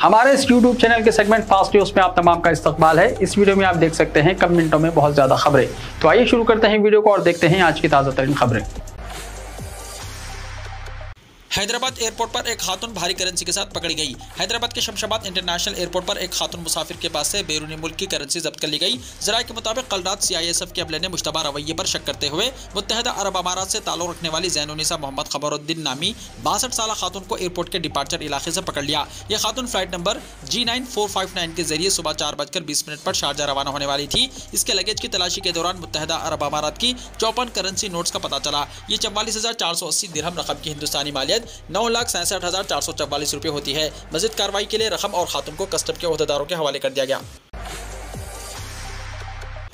हमारे इस YouTube channel के सेगमेंट फास्ट न्यूज में आप तमाम का इस्तकबाल है। इस वीडियो में आप देख सकते हैं कम मिनटों में बहुत ज्यादा खबरें। तो आइए शुरू करते हैं वीडियो को और देखते हैं आज की ताजा तरीन खबरें। हैदराबाद एयरपोर्ट पर एक खातून भारी करेंसी के साथ पकड़ी गई। हैदराबाद के शमशाबाद इंटरनेशनल एयरपोर्ट पर एक खातून मुसाफिर के पास से बैरूनी मुल्क की करेंसी जब्त कर ली गई। जराये के मुताबिक कल रात CISF के अमले ने मुश्तबा रवैये पर शक करते हुए मुत्तहदा अरब अमारात से ताल्लुक रखने वाली ज़ैनुन्निसा मोहम्मद क़मरुद्दीन नामी 62 साला खातून को एयरपोर्ट के डिपार्चर इलाके से पकड़ लिया। यह खातून फ्लाइट नंबर G9459 के जरिए सुबह 4:20 पर शारजा रवाना होने वाली थी। इसके लगेज की तलाशी के दौरान मुत्तहदा अरब अमारात की 54 करेंसी नोट्स का पता चला। ये 44,480 दिरहम रकम की हिंदुस्तानी मालियत 9,67,444 रुपये होती है। मज़ीद कार्रवाई के लिए रकम और खातून को कस्टम के ओहदेदारों के हवाले कर दिया गया।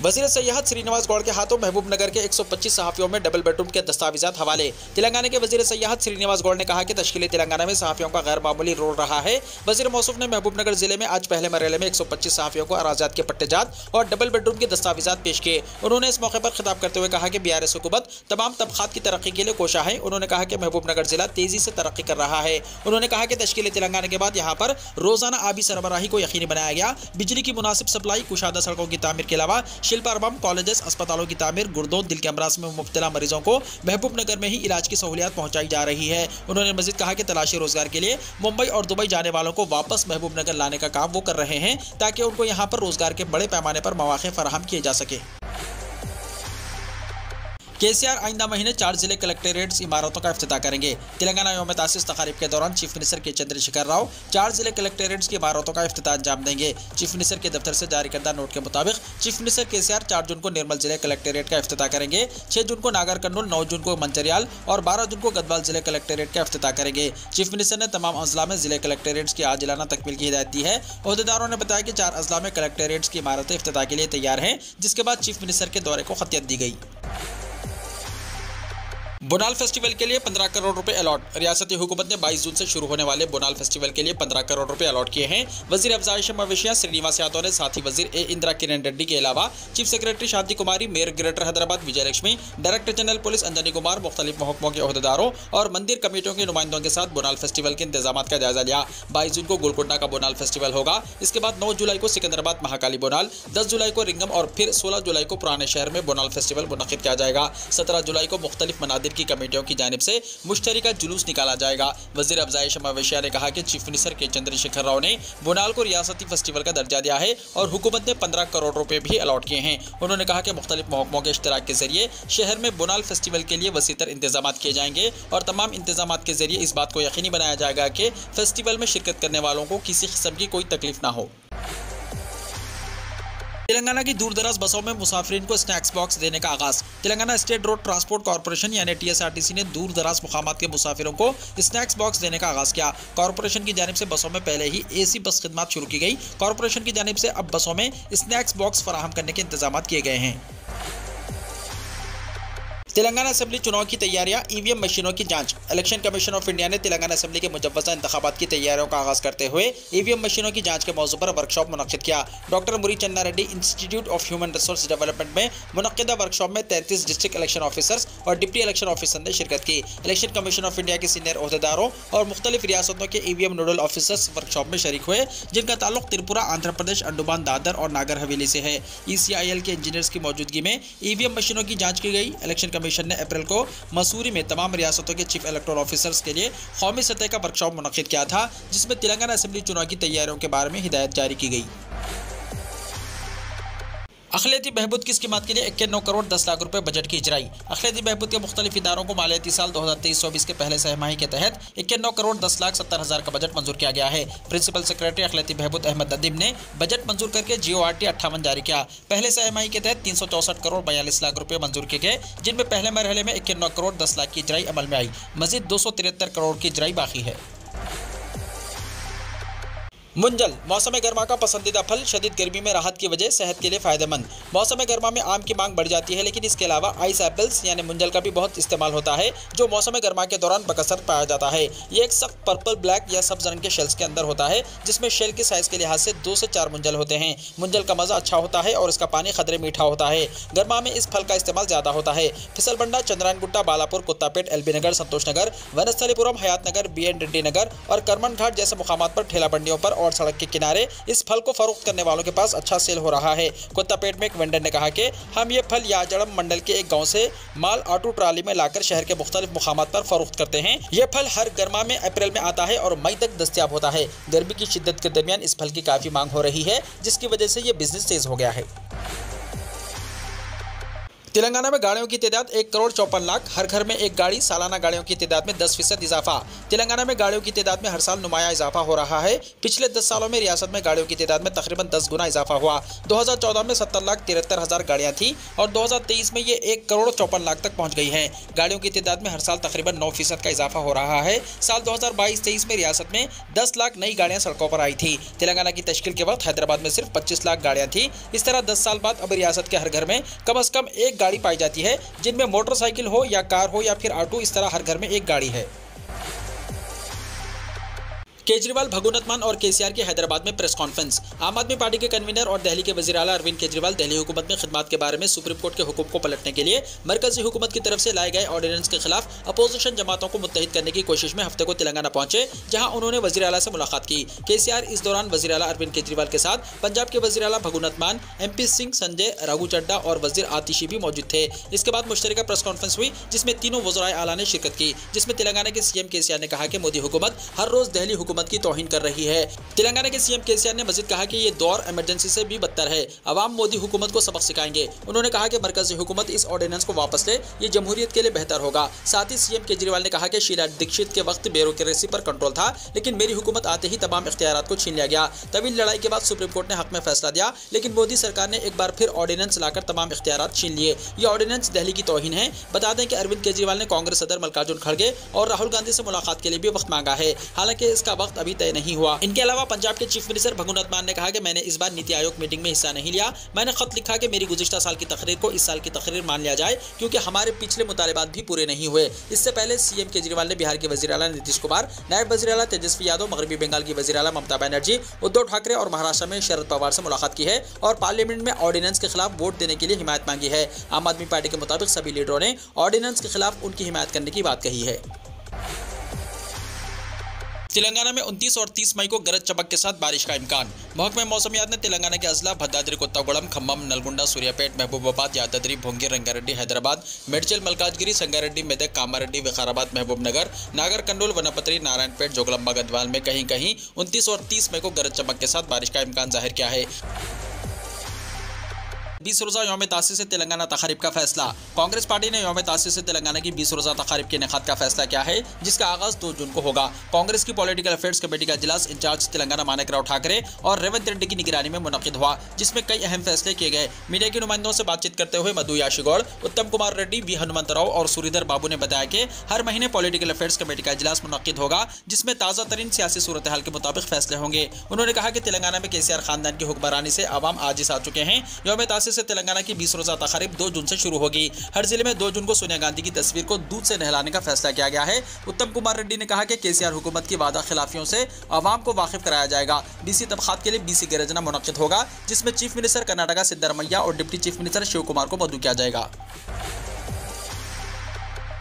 वज़ीर सयाहत श्रीनिवास गौड़ के हाथों महबूब नगर के 125 सहाफ़ियों में डबल बेडरूम के दस्तावेजात हवाले। तेलंगाना के वज़ीर सयाहत श्रीनिवास गौड़ ने कहा कि तश्कीली तेलंगाना में सहाफ़ियों का गैर मामूली रोल रहा है। वज़ीर मौसूफ ने महबूब नगर जिले में आज पहले मरहले में 125 सहाफ़ियों को अराज़ात के पट्टेजात और डबल बेडरूम के दस्तावेजात पेश किए। उन्होंने इस मौके पर खिताब करते हुए कहा कि BRS हुकूमत तमाम तबक़ात की तरक्की के लिए कोशा है। उन्होंने कहा कि महबूब नगर जिला तेज़ी से तरक्की कर रहा है। उन्होंने कहा कि तश्कीली तेलंगाना के बाद यहाँ पर रोज़ाना आबी सरबराही को यकीनी बनाया गया। बिजली की मुनासिब सप्लाई, कुशादा सड़कों की तामीर के अलावा शिल्पारबम, कॉलेज, अस्पतालों की तामीर, गुर्दों, दिल के अमराज में मुब्तला मरीजों को महबूब नगर में ही इलाज की सहूलियत पहुंचाई जा रही है। उन्होंने मजीद कहा कि तलाशी रोजगार के लिए मुंबई और दुबई जाने वालों को वापस महबूब नगर लाने का काम वो कर रहे हैं ताकि उनको यहाँ पर रोजगार के बड़े पैमाने पर मौके फराहम किए जा सके। KCR आइंदा महीने 4 जिले कलेक्टेरेट्स इमारतों का इफ्तिताह करेंगे। तेलंगाना यौम तासीस तकारीब के दौरान चीफ मिनिस्टर के चंद्रशेखर राव 4 जिले कलेक्टेरेट्स की इमारतों का इफ्तिताह अंजाम देंगे। चीफ मिनिस्टर के दफ्तर से जारी करदा नोट के मुताबिक चीफ मिनिस्टर KCR 4 जून को निर्मल जिले कलेक्टेरेट का इफ्तिताह करेंगे, 6 जून को नागर कर्नूल, 9 जून को मंचरियाल और 12 जून को गदवाल जिले कलेक्टेरेट का इफ्तिताह करेंगे। चीफ मिनिस्टर ने तमाम अजला में जिले कलेक्टेरेट्स की आजिलाना तकमील की हिदायत दी है। ओहदेदारों ने बताया कि 4 अजला में कलेक्टेरेट्स की इमारतें इफ्तिताह के लिए तैयार हैं, जिसके बाद चीफ मिनिस्टर के दौरे को खतियत दी गई। बोनाल फेस्टिवल के लिए 15 करोड़ रुपए अलॉट। रियासती हुकूमत ने 22 जून से शुरू होने वाले बोनाल फेस्टिवल के लिए 15 करोड़ रुपए अलॉट किए हैं। वजीर अफजाइश मवेशियां श्रीनिवास यादव ने साथ ही वजीर इंदिरा किरण रेड्डी के अलावा chief secretary Shanti Kumari, mayor greater Hyderabad Vijaya Lakshmi, director general police Anjani Kumar, मुख्तलिफ महकमों के ओहदेदारों और मंदिर कमेटियों के नुमाइंदों के साथ बोनाल फेस्टिवल के इंतजाम का जायजा लिया। 22 जून को गोलकोंडा का बोनाल फेस्टिवल होगा। इसके बाद 9 जुलाई को सिकंदराबाद महाकाली बोनाल, 10 जुलाई को रिंगम और फिर 16 जुलाई को पुराने शहर में बोनाल फेस्टिवल मुनक्किद किया जाएगा। 17 जुलाई को मुख्तलिफ मनादिर की कमेटियों की जानिब से मुश्तरका जुलूस निकाला जाएगा। वजीर अफजाइश मवेशिया ने कहा कि चीफ मिनिस्टर के चंद्रशेखर राव ने बोनाल को रियासती फेस्टिवल का दर्जा दिया है और हुकूमत ने 15 करोड़ रुपए भी अलॉट किए हैं। उन्होंने कहा कि मुख्तलिफ महकमों के इश्तराक के जरिए शहर में बोनाल फेस्टिवल के लिए वसीतर इंतजाम किए जाएंगे और तमाम इंतजाम के जरिए इस बात को यकीनी बनाया जाएगा कि फेस्टिवल में शिरकत करने वालों को किसी किस्म की कोई तकलीफ ना हो। तेलंगाना की दूर दराज बसों में मुसाफिरीन को स्नैक्स बॉक्स देने का आगाज। Telangana state road transport corporation यानी TSRTC ने दूर दराज मुकामात के मुसाफिरों को स्नैक्स बॉक्स देने का आगाज किया। कॉर्पोरेशन की जानिब से बसों में पहले ही AC बस खिदमत शुरू की गई। कॉर्पोरेशन की जानिब से अब बसों में स्नैक्स बॉक्स फराहम करने के इंतजाम किए गए हैं। तेलंगाना असेंबली चुनाव की तैयारियां, EVM मशीनों की जांच। इलेक्शन कमीशन ऑफ इंडिया ने तेलंगाना असेंबली के मुजव्वज़ा इंतखाबात की तैयारियों का आगाज करते हुए EVM मशीनों की जांच के मौजू पर वर्कशॉप मुनक्किद किया। डॉक्टर मुरी चन्ना Reddy institute of human resource development में मुनक्किदा वर्कशॉप में 33 डिस्ट्रिक्ट इलेक्शन ऑफिसर्स और डिप्टी इलेक्शन ऑफिसर ने शिरकत की। इलेक्शन कमीशन ऑफ इंडिया के सीनियर ओहदेदारों और मुख्तलिफ रियासतों के EVM नोडल ऑफिसर्स वर्कशॉप में शरीक हुए, जिनका ताल्लुक त्रिपुरा, आंध्र प्रदेश, अंडमान, दादर और नागर हवेली से है। ECIL के इंजीनियर्स की मौजूदगी में EVM मशीनों की जाँच की गई। इलेक्शन कमीशन ने अप्रैल को मसूरी में तमाम रियासतों के चीफ इलेक्टोरल ऑफिसर्स के लिए कौमी सतह का वर्कशॉप मुनक्किद किया था, जिसमें तेलंगाना असेंबली चुनाव की तैयारियों के बारे में हिदायत जारी की गई। अखिलती बहबूद की स्कीमात के लिए 51 करोड़ 10 लाख रुपए बजट की इजराई। अखिलती बहबूद के मुख्तलिफ इदारों को मालियाती साल 2023-24 के पहले सहमाही के तहत 51 करोड़ 10 लाख 70 हज़ार का बजट मंजूर किया गया है। प्रिंसिपल सेक्रेटरी अखिलती बहबूद अहमद नदीम ने बजट मंजूर करके GORT 58 जारी किया। पहले सहमाही के तहत 364 करोड़ 42 लाख रुपए मंजूर किए गए, जिनमें पहले मरहले में 51 करोड़ 10 लाख की इजराई अमल में आई। मजीद 273 करोड़ की इजराई बाकी है। मुंजल मौसम गर्मा का पसंदीदा फल, शदीद गर्मी में राहत की वजह सेहत के लिए फ़ायदेमंद। मौसम गर्मा में आम की मांग बढ़ जाती है, लेकिन इसके अलावा आइस एप्पल्स यानी मुंजल का भी बहुत इस्तेमाल होता है, जो मौसम गर्मा के दौरान बकसरत पाया जाता है। ये एक सख्त पर्पल, ब्लैक या सब्ज रंग के शेल्स के अंदर होता है, जिसमें शेल के साइज़ के लिहाज से 2 से 4 मुंजल होते हैं। मुंजल का मज़ा अच्छा होता है और इसका पानी खदरे मीठा होता है। गर्मा में इस फल का इस्तेमाल ज़्यादा होता है। फिसलबंडा, चंद्रायन गुट्टा, बालापुर, कुत्तापेट, LB नगर, संतोष नगर, वनस्थलीपुरम, हयात नगर, BN रेड्डी नगर और करमन घाट जैसे मुकामात पर ठेला बंडियों पर और सड़क के किनारे इस फल को फरोख्त करने वालों के पास अच्छा सेल हो रहा है। कुत्तापेट में एक वेंडर ने कहा कि हम ये फल याजड़म मंडल के एक गाँव से माल ऑटो ट्राली में लाकर शहर के मुख्तलिफ मुकामात पर फरोख्त करते हैं। ये फल हर गर्मा में अप्रैल में आता है और मई तक दस्तयाब होता है। गर्मी की शिद्दत के दरमियान इस फल की काफी मांग हो रही है, जिसकी वजह से ये बिजनेस तेज हो गया है। तेलंगाना में गाड़ियों की तादाद 1,54,00,000, हर घर में एक गाड़ी, सालाना गाड़ियों की तादाद में 10% इजाफा। तेलंगाना में गाड़ियों की तादाद में हर साल नुमाया इजाफा हो रहा है। पिछले 10 सालों में रियासत में गाड़ियों की तादाद में तकरीबन 10 गुना इजाफा हुआ। 2014 में 70,73,000 गाड़ियां थी और 2023 में ये 1,54,00,000 तक पहुंच गई हैं। गाड़ियों की तादाद में हर साल तकरीबन 9% का इजाफा हो रहा है। साल 2022-23 में रियासत में 10 लाख नई गाड़ियां सड़कों पर आई थी। तेलंगाना की तश्कील के वक्त हैदराबाद में सिर्फ 25 लाख गाड़ियां थी। इस तरह 10 साल बाद अब रियासत के हर घर में कम से कम एक गाड़ी पाई जाती है, जिनमें मोटरसाइकिल हो या कार हो या फिर ऑटो, इस तरह हर घर में एक गाड़ी है। केजरीवाल, भगवंत मान और केसीआर की हैदराबाद में प्रेस कॉन्फ्रेंस। आम आदमी पार्टी के कन्वीनर और दिल्ली के वज़ीर आला अरविंद केजरीवाल दिल्ली हुकूमत में खिदमत के बारे में सुप्रीम कोर्ट के हुक्म को पलटने के लिए मरकजी हुकूमत की तरफ से लाए गए ऑर्डिनेंस के खिलाफ अपोजिशन जमातों को मुत्तहिद करने की कोशिश में हफ्ते को तेलंगाना पहुंचे, जहां उन्होंने वज़ीर आला से मुलाकात की। केसीआर इस दौरान वज़ीर आला अरविंद केजरीवाल के साथ पंजाब के वज़ीर आला भगवंत मान, MP सिंह, संजय, रघु चड्डा और वज़ीर आतिशी भी मौजूद थे। इसके बाद मुश्तरका प्रेस कॉन्फ्रेंस हुई, जिसमें तीनों वज़राए आला ने शिरकत की, जिसमें तेलंगाना के CM केसीआर ने कहा कि मोदी हुकूमत हर रोज दिल्ली हुकूमत की तौहीन कर रही है। तेलंगाना के CM केसीआर ने मजीद कहा कि ये दौर इमरजेंसी से भी बदतर है, अवाम मोदी हुकूमत को सबक सिखाएंगे। उन्होंने कहा कि मरकजी हुकूमत इस ऑर्डिनेंस को वापस ले, ये जमहूरियत के लिए बेहतर होगा। साथ ही CM केजरीवाल ने कहा कि शीला दीक्षित के वक्त ब्यूरोक्रेसी पर कंट्रोल था, लेकिन मेरी हुकूमत आते ही तमाम इख्तियारात को छीन लिया गया। तवील लड़ाई के बाद सुप्रीम कोर्ट ने हक में फैसला दिया, लेकिन मोदी सरकार ने एक बार फिर ऑर्डिनेंस लाकर तमाम इख्तियारात छीन लिए। ये ऑर्डिनेंस दिल्ली की तौहीन है। बता दें कि अरविंद केजरीवाल ने कांग्रेस सदर मल्लिकार्जुन खड़गे और राहुल गांधी से मुलाकात के लिए भी वक्त मांगा है, हालांकि इसका वक्त अभी तय नहीं हुआ। इनके अलावा पंजाब के चीफ मिनिस्टर भगवंत मान ने कहा कि मैंने इस बार नीति आयोग मीटिंग में हिस्सा नहीं लिया। मैंने खत लिखा कि मेरी गुज़िश्ता साल की तकरीर को इस साल की तकरीर मान लिया जाए, क्योंकि हमारे पिछले मुतालिबात भी पूरे नहीं हुए। इससे पहले CM केजरीवाल ने बिहार के वज़ीर आला नीतीश कुमार, नायब वज़ीर आला तेजस्वी यादव, मगरबी बंगाल की वज़ीर आला ममता बनर्जी, उद्धव ठाकरे और महाराष्ट्र में शरद पवार से मुलाकात की है और पार्लियामेंट में ऑर्डिनेंस के खिलाफ वोट देने के लिए हिमायत मांगी है। आम आदमी पार्टी के मुताबिक सभी लीडरों ने ऑर्डिनेंस के खिलाफ उनकी हिमायत करने की बात कही है। तेलंगाना में 29 और 30 मई को गरज चमक के साथ बारिश का इम्कान। महकमा मौसमियात ने तेलंगाना के अजला भद्राद्री, कोत्तागुड़म, खम्मम, नलगुंडा, सूर्यापेट, महबूबाबाद, यादाद्री, भोंगी, रंगारेड्डी, हैदराबाद, मेडचल, मलकाजगिरी, संगारेड्डी, मेदक, कामारेड्डी, विकाराबाद, महबूबनगर, नागर कर्नूल, वनपत्री, नारायणपेट, जोगलम्बा, गढ़वाल में कहीं कहीं 29 और 30 मई को गरज चमक के साथ बारिश का इम्कान जाहिर किया है। 20 रोज़ा यौम तासीस से तेलंगाना तकारीब का फैसला। कांग्रेस पार्टी ने यौम तासीस से तेलंगाना की 20 रोज़ा तकारीब के इनेकाद का फैसला किया है, जिसका आगाज 2 जून को होगा। कांग्रेस की पॉलिटिकल अफेयर्स कमेटी का इजलास इंचार्ज तेलंगाना मानिक राव ठाकरे और रेवंत रेड्डी की निगरानी में मुनक्किद हुआ, जिसमें कई अहम फैसले किए गए। मीडिया के नुमाइंदों से बातचीत करते हुए मधु याशीगौड़, उत्तम कुमार रेड्डी, V हनुमंतराव और सूरीधर बाबू ने बताया कि हर महीने पॉलिटिकल अफेयर्स कमेटी का इजलास मुनक्किद होगा, जिसमें ताज़ा तरीन सियासी सूरत हाल के मुताबिक फैसले होंगे। उन्होंने कहा कि तेलंगाना में केसीआर खानदान की हुक्मरानी से आवाम आजिज़ आ चुके हैं। यौम तासीस से तेलंगाना की 20 रोज़ा तकारीब 2 जून से शुरू होगी। हर जिले में 2 जून को सोनिया गांधी की तस्वीर को दूध से नहलाने का फैसला किया गया है। उत्तम कुमार रेड्डी ने कहा कि केसीआर हुकूमत की वादा खिलाफियों से आवाम को वाकिफ कराया जाएगा। BC तबकात के लिए BC गरजना मुनक्किद होगा, जिसमें चीफ मिनिस्टर कर्नाटका सिद्धरमैया और deputy chief minister Shiv Kumar को मदऊ किया जाएगा।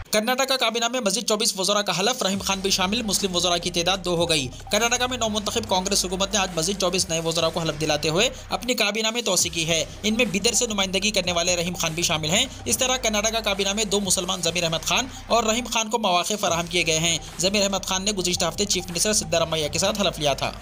कर्नाटका काबीना में मजीद 24 वज़रा का हलफ, रहीम खान भी शामिल, मुस्लिम वज़रा की तादाद 2 हो गई। कर्नाटका में नौमुंतखब कांग्रेस हुकूमत ने आज मजीद 24 नए वज़रा को हलफ दिलाते हुए अपनी काबीना में तोसी की है। इनमें बिदर से नुमाइंदगी करने वाले रहीम खान भी शामिल हैं। इस तरह कर्नाटका काबीना में 2 मुसलमान ज़मीर अहमद खान और रहीम खान को मौक़े फराहम किए गए हैं। ज़मीर अहमद खान ने गुज़िश्ता हफ्ते चीफ मिनिस्टर सिद्धरमैया के साथ हलफ लिया था।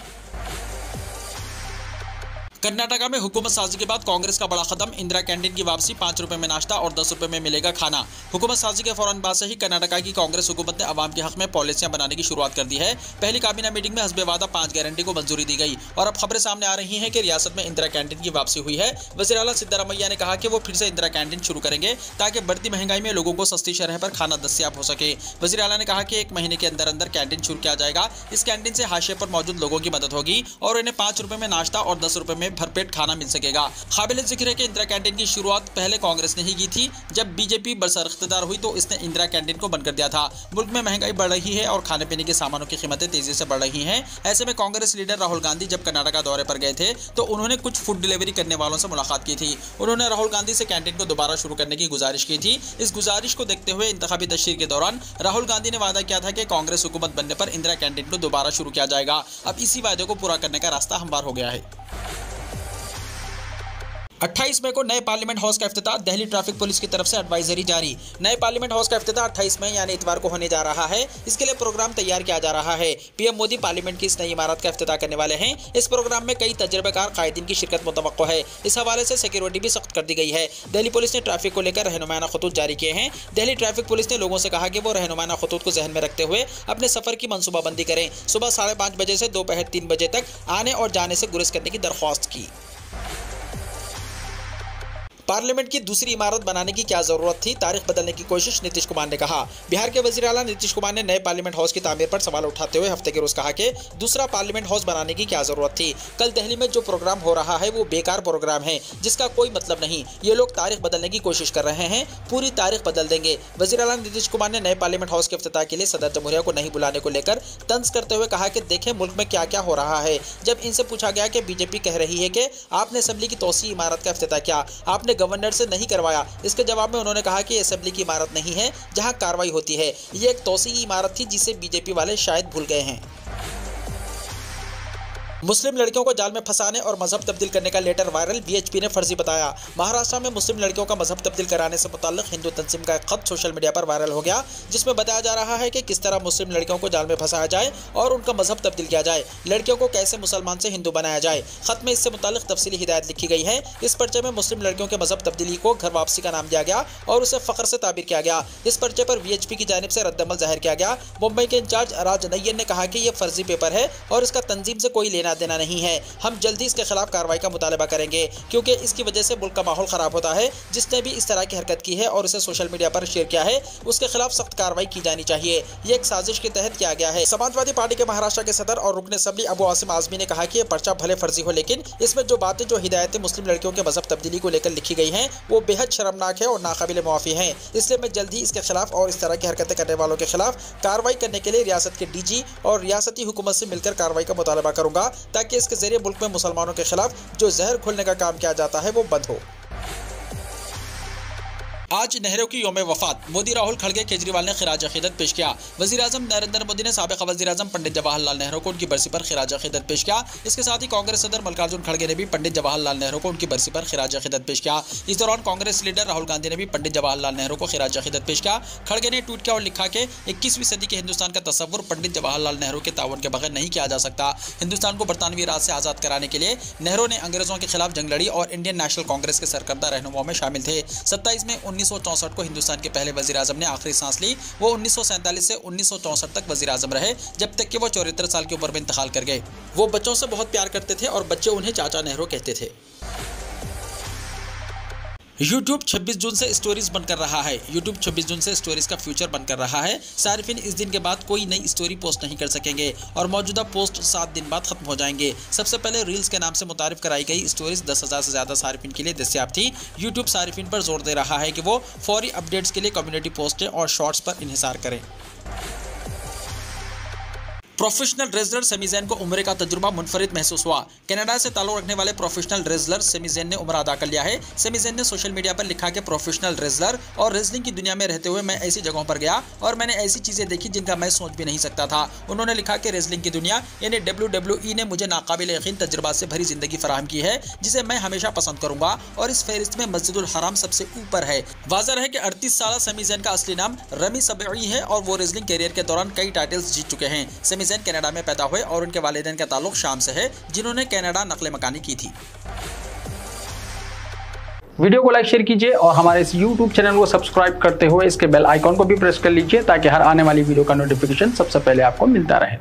कर्नाटका में हुकूमत साजी के बाद कांग्रेस का बड़ा कदम, इंदिरा कैंटीन की वापसी, 5 रुपए में नाश्ता और 10 रुपए में मिलेगा खाना। हुकूमत साजी के फौरन बाद से ही कर्नाटका की कांग्रेस हुकूमत ने अवाम के हक में पॉलिसियां बनाने की शुरुआत कर दी है। पहली काबीना मीटिंग में हस्बे वादा 5 गारंटी को मंजूरी दी गई और अब खबरें सामने आ रही हैं कि रियासत में इंदिरा कैंटीन की वापसी हुई है। वज़ीर आला सिद्धरमैया ने कहा कि वो फिर से इंदिरा कैंटीन शुरू करेंगे ताकि बढ़ती महंगाई में लोगों को सस्ती शरह पर खाना दस्तयाब हो सके। वज़ीर आला ने कहा कि 1 महीने के अंदर अंदर कैंटीन शुरू किया जाएगा। इस कैंटीन से हाशिए पर मौजूद लोगों की मदद होगी और इन्हें 5 रुपए में नाश्ता और 10 रुपए में भरपेट खाना मिल सकेगा। काबिल जिक्र है कि इंदिरा कैंटीन की शुरुआत पहले कांग्रेस ने ही की थी। जब बीजेपी बरसख्तियार हुई तो इसने इंदिरा कैंटीन को बंद कर दिया था। मुल्क में महंगाई बढ़ रही है और खाने पीने के सामानों की कीमतें तेजी से बढ़ रही हैं। ऐसे में कांग्रेस लीडर राहुल गांधी जब कर्नाटक दौरे पर गए थे तो उन्होंने कुछ फूड डिलीवरी करने वालों से मुलाकात की थी। उन्होंने राहुल गांधी से कैंटीन को दोबारा शुरू करने की गुजारिश की थी। इस गुजारिश को देखते हुए इंतखाबी तशरीह के दौरान राहुल गांधी ने वादा किया था कि कांग्रेस हुकूमत बनने पर इंदिरा कैंटीन को दोबारा शुरू किया जाएगा। अब इसी वादे को पूरा करने का रास्ता हमवार हो गया है। 28 मई को नए पार्लियामेंट हाउस का इफ्तिताह। दिल्ली ट्रैफिक पुलिस की तरफ से एडवाइजरी जारी। नए पार्लियामेंट हाउस का इफ्तिताह 28 मई यानी इतवार को होने जा रहा है। इसके लिए प्रोग्राम तैयार किया जा रहा है। पीएम मोदी पार्लियामेंट की इस नई इमारत का इफ्तिताह करने वाले हैं। इस प्रोग्राम में कई तजर्बेकार कायदीन की शिरकत मुतवक्को है। इस हवाले से सिक्योरिटी भी सख्त कर दी गई है। दिल्ली पुलिस ने ट्रैफिक को लेकर रहनुमाना खतूत जारी किए हैं। दिल्ली ट्रैफिक पुलिस ने लोगों से कहा कि वो रहनुमाना खतूत को जहन में रखते हुए अपने सफर की मनसूबाबंदी करें। सुबह 5:30 बजे से दोपहर 3 बजे तक आने और जाने से गुरेज करने की दरख्वास्त की। पार्लियामेंट की दूसरी इमारत बनाने की क्या जरूरत थी, तारीख बदलने की कोशिश, नीतीश कुमार ने कहा। बिहार के वजीर आला नीतीश कुमार ने नए पार्लियामेंट हाउस की तामीर पर सवाल उठाते हुए हफ्ते के रोज कहा कि दूसरा पार्लियामेंट हाउस बनाने की क्या जरूरत थी। कल दिल्ली में जो प्रोग्राम हो रहा है वो बेकार प्रोग्राम है जिसका कोई मतलब नहीं। ये लोग तारीख बदलने की कोशिश कर रहे हैं, पूरी तारीख बदल देंगे। वजीर आला नीतीश कुमार ने नए पार्लियामेंट हाउस के इफ्तिताह के लिए सदर जमहूरिया को नहीं बुलाने को लेकर तंज करते हुए कहा कि देखें मुल्क में क्या क्या हो रहा है। जब इनसे पूछा गया कि बीजेपी कह रही है कि आपने असेंबली की तोसी इमारत का इफ्तिताह किया, आपने गवर्नर से नहीं करवाया, इसके जवाब में उन्होंने कहा कि असेंबली की इमारत नहीं है जहां कार्रवाई होती है। ये एक तोसी इमारत थी जिसे बीजेपी वाले शायद भूल गए हैं। मुस्लिम लड़कियों को जाल में फंसाने और मजहब तब्दील करने का लेटर वायरल, बीएचपी ने फर्जी बताया। महाराष्ट्र में मुस्लिम लड़कियों का मजहब तब्दील कराने से मुताल्लिक हिंदू तंजीम का एक खत सोशल मीडिया पर वायरल हो गया, जिसमें बताया जा रहा है कि किस तरह मुस्लिम लड़कियों को जाल में फंसाया जाए और उनका मजहब तब्दील किया जाए, लड़कियों को कैसे मुसलमान से हिंदू बनाया जाए। खत में इससे मुताल्लिक तफसीली हिदायत लिखी गई है। इस पर्चे में मुस्लिम लड़कियों के मजहब तब्दीली को घर वापसी का नाम दिया गया और उसे फख्र से ताबीर किया गया। इस पर्चे पर वीएचपी की जानिब से रद्दअमल जाहिर किया गया। मुंबई के इंचार्ज राज नैयर ने कहा कि यह फर्जी पेपर है और इसका तंजीम से कोई लेना देना नहीं है। हम जल्दी इसके खिलाफ कार्रवाई का मुतालबा करेंगे क्योंकि इसकी वजह से मुल्क का माहौल खराब होता है। जिसने भी इस तरह की हरकत की है और इसे सोशल मीडिया पर शेयर किया है उसके खिलाफ सख्त कार्रवाई की जानी चाहिए। ये एक साजिश के तहत किया गया है। समाजवादी पार्टी के महाराष्ट्र के सदर और रुकन असेंबली अबू आसिम आजमी ने कहा कि यह पर्चा भले फर्जी हो लेकिन इसमें जो बातें जो हिदायतें मुस्लिम लड़कियों के मजहब तब्दीली को लेकर लिखी गई हैं वो बेहद शर्मनाक है और नाकाबिल मुआफी हैं। इसलिए मैं जल्द ही इसके खिलाफ और इस तरह की हरकतें करने वालों के खिलाफ कार्रवाई करने के लिए रियासत के डीजी और रियासती हुकूमत से मिलकर कार्रवाई का मुतालबा करूंगा ताकि इसके जरिए मुल्क में मुसलमानों के खिलाफ जो जहर खोलने का काम किया जाता है वो बंद हो। आज नेहरू की यौम वफात। मोदी, राहुल, खड़गे, केजरीवाल ने खिराज अकीदत पेश किया। वज़ीर आज़म नरेंद्र मोदी ने साबिक़ वज़ीर आज़म पंडित जवाहरलाल नेहरू को उनकी बरसी पर खिराज अकीदत पेश किया। इसके साथ ही कांग्रेस सदर मल्लिकार्जुन खड़गे ने भी पंडित जवाहरलाल नेहरू को उनकी बरसी पर खिराज अकीदत पेश किया। इस दौरान कांग्रेस लीडर राहुल गांधी ने भी पंडित जवाहरलाल नेहरू को खिराज अकीदत पेश किया। खड़गे ने ट्वीट किया और लिखा कि 21वीं सदी के हिंदुस्तान का तस्वुर पंडित जवाहरलाल नेहरू के ताउन के बगैर नहीं किया जा सकता। हिंदुस्तान को बरतानवी राज से आज़ाद कराने के लिए नेहरू ने अंग्रेजों के खिलाफ जंग लड़ी और इंडियन नेशनल कांग्रेस के सरकर्दा रहनुमाओं में शामिल थे। 27 मई 1964 को हिंदुस्तान के पहले वजीर आजम ने आखिरी सांस ली। वो 1947 से 1964 तक वजीर आजम रहे जब तक कि वो 74 साल की उम्र में इंतकाल कर गए। वो बच्चों से बहुत प्यार करते थे और बच्चे उन्हें चाचा नेहरू कहते थे। YouTube 26 जून से स्टोरीज बंद कर रहा है। YouTube 26 जून से स्टोरीज का फ्यूचर बंद कर रहा है। सारिफिन इस दिन के बाद कोई नई स्टोरी पोस्ट नहीं कर सकेंगे और मौजूदा पोस्ट 7 दिन बाद खत्म हो जाएंगे। सबसे पहले रील्स के नाम से मुतारिफ कराई गई स्टोरीज 10,000 से ज़्यादा सारिफिन के लिए दस्तियाब थी। YouTube सारिफिन पर जोर दे रहा है कि वो फौरी अपडेट्स के लिए कम्युनिटी पोस्टें और शॉर्ट्स पर इन्हिसार करें। प्रोफेशनल रेसलर सेमी ज़ैन को उम्रे का तजुर्बा मुनफरिद महसूस हुआ। कनाडा से ताल्लुक़ रखने वाले प्रोफेशनल रेसलर सेमी ज़ैन ने उम्र अदा कर लिया है। सेमी ज़ैन ने सोशल मीडिया पर लिखा कि प्रोफेशनल रेसलर और रेसलिंग की दुनिया में रहते हुए मैं ऐसी जगहों पर गया और मैंने ऐसी चीज़ें देखी जिनका मैं सोच भी नहीं सकता था। उन्होंने लिखा कि रेसलिंग की दुनिया यानी WWE ने मुझे नाकाबिल यकीन तजुर्बा से भरी जिंदगी फराहम की है जिसे मैं हमेशा पसंद करूंगा और इस फहरिस्त में मस्जिदुल हराम सबसे ऊपर है। वाज़ह है कि 38 साल सेमी ज़ैन का असली नाम रमी सबई है और वो रेसलिंग कैरियर के दौरान कई टाइटल्स जीत चुके हैं। सेमी ज़ैन कनाडा में पैदा हुए और उनके वालिदैन का ताल्लुक शाम से है जिन्होंने कनाडा नकल मकानी की थी। वीडियो को लाइक शेयर कीजिए और हमारे इस YouTube चैनल को सब्सक्राइब करते हुए इसके बेल आइकॉन को भी प्रेस कर लीजिए ताकि हर आने वाली वीडियो का नोटिफिकेशन सबसे पहले आपको मिलता रहे।